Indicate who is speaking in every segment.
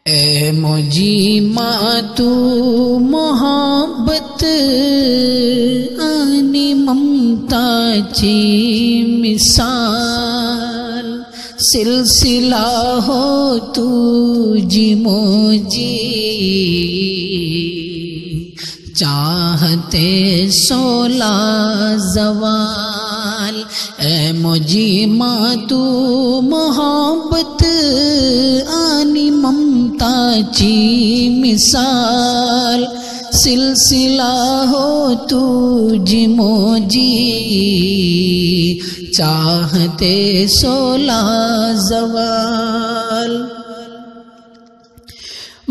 Speaker 1: اے مجھی ماں تو محبت آنی ممتا چی مثال سلسلہ ہو تو جی موجی چاہتے سولا زوال اے مجھی ماں تو محبت آنی ممتا چی مثال سلسلہ ہو تو جی موجی چاہتے سولا زوال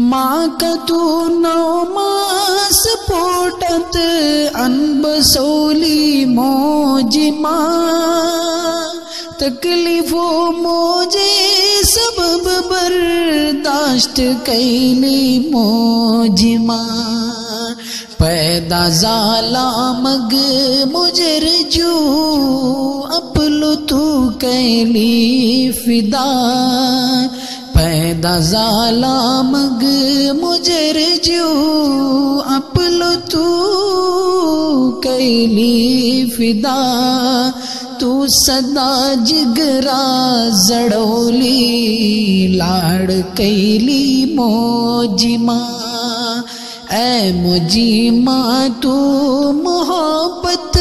Speaker 1: ماں کا تو نو ماس پوٹت انبسولی موج ماں تکلیفوں موجے سبب برداشت کیلی موج ماں پیدا زالا مگ مجر جو اپلو تو کیلی فدا پیدا زالا مگ مجر جو اپلو تو کیلی فدا تو صدا جگرا زڑولی لاڑ کیلی موج ماں اے مجھی ماں تو محبت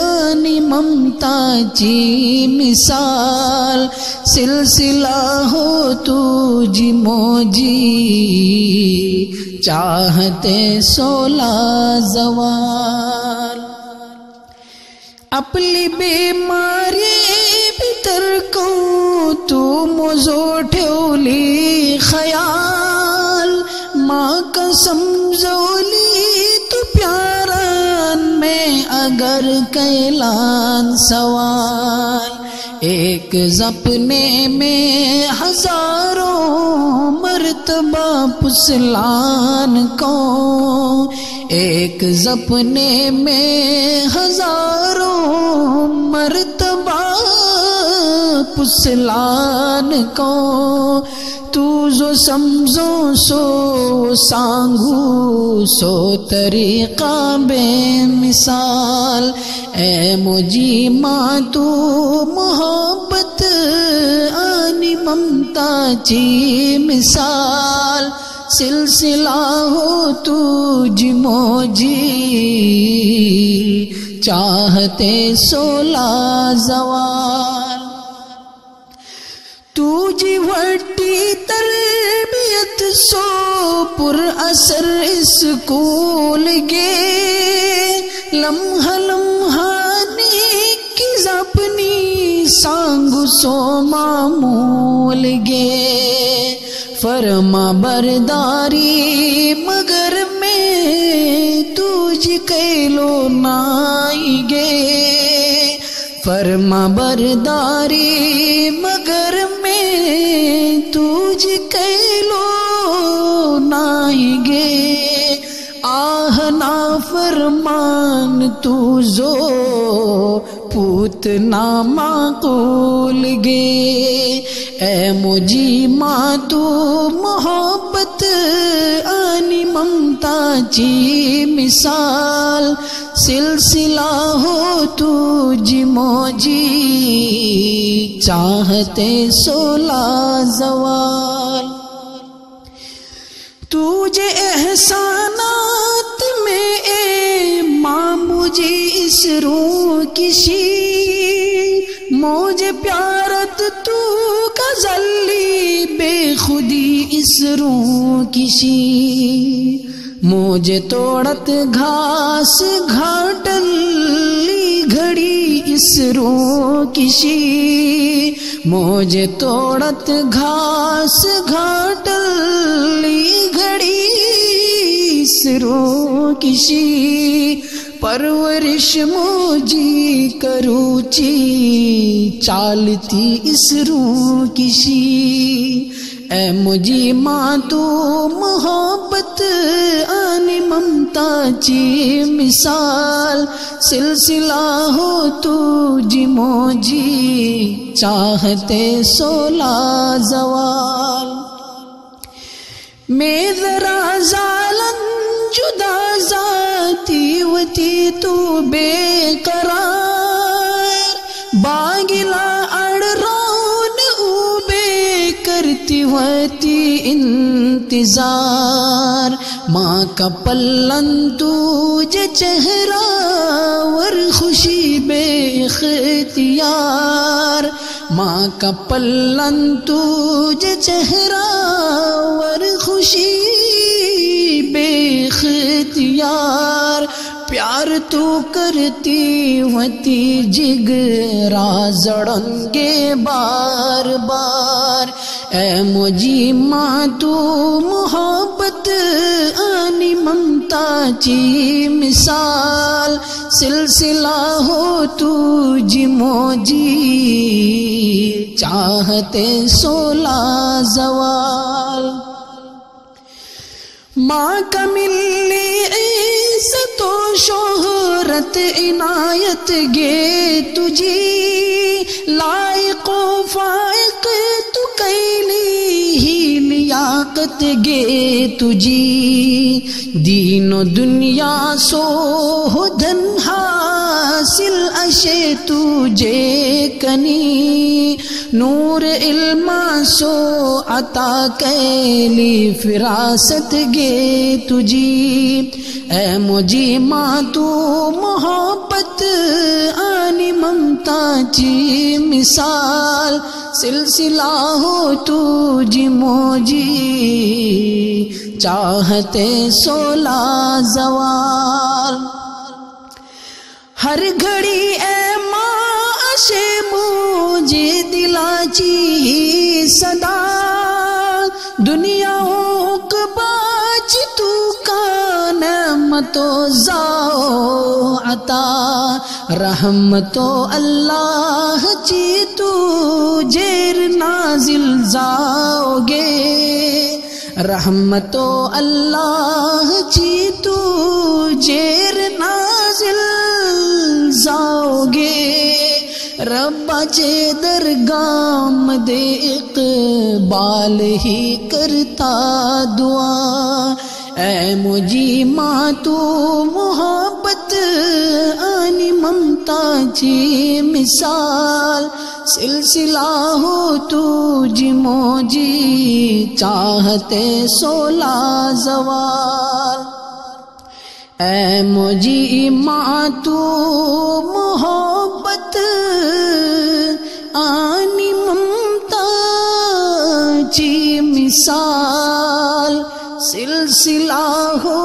Speaker 1: آنی ممتا چی مثال سلسلہ ہو تو جی موجی چاہتے سولا زوال اپلی بیماری بتر کو تو مزوٹھولی خیال ماں کا سمجھولی تو پیاران میں اگر کیلان سوال ایک زپنے میں ہزاروں مرتبہ پسلان کو ایک زپنے میں ہزاروں مرتبہ پسلان کو تو جو سمجھو سو سانگو سو طریقہ بے مثال اے مجھی ماں تو محبت آنی ممتا چی مثال سلسلہ ہو تو جی موجی چاہتے سولا زوال تو جی وٹی تربیت سو پر اثر اسکول گے لمحہ لمحانی کی زپنی سانگ سو معمول گے فرما برداری مگر میں تجھ کیلو نائی گے فرما برداری مگر میں تجھ کیلو نائی گے آہ نا فرمان تو زو پوت نامعقول گے اے مجھی ماں تو محبت آنی ممتا چی مثال سلسلہ ہو تو جی موجی چاہتے سولا زوال تجھے احسانات میں اے ماں مجھے اس روح کشی مجھے پیارت تو کزلی بے خودی اس روح کشی مجھے توڑت گھاس گھاٹلی گھڑی اس روح کشی مجھے توڑت گھاس گھاٹلی گھڑی اس روح کشی پرورش موجی کروچی چالتی اس روح کشی اے مجھی ماں تو محبت آنی ممتا چی مثال سلسلہ ہو تو جی موجی چاہتے سولا زوال میں ذرا زالن جدا ذاتی وتی تو بے قرار باگلا اڑ رون او بے کرتی وتی انتظار ماں کا پلن تجھے چہرہ ور خوشی بے اختیار ماں کا پلن تجھے چہرہ ور خوشی بے اختیار پیار تو کرتی ہوتی جگرا زڑنگے بار بار اے مجھے ماں تو محبت آنی ممتا چی مثال سلسلہ ہو تجھ موجی چاہتے سولا زوال ماں کا ملی عزت و شہرت عنایت گے تجھی لائق و فائق تو کیلی ہی لیاقت گے تجھی دین و دنیا سو دھن حاصل اشے تجھے کنی نور علم سو عطا کیلی فراست گے تجھی اے مجھے ماں تو محبت آنی ممتا چی مثال سلسلہ ہو تجھ موجی چاہتے سولا زوال ہر گھڑی اے ماں اشے مجھے دلا چی صدا دنیا باج تو کا نعمتو زاو عطا رحمتو اللہ چی تو جیر نازل زاو گے رحمتو اللہ چی تو جیر نازل زاو گے ربا چے درگام دے اقبال ہی کرتا دعا اے مجھے ماں تو محبت آنی ممتا چی مثال سلسلہ ہو تجھ موجی چاہتے سولا زوال اے مجھے ماں تو محبت آنی ممتا چی مثال سلسلہ ہو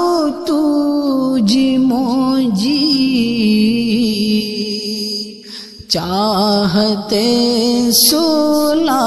Speaker 1: تجھ موجی چاہتے سولا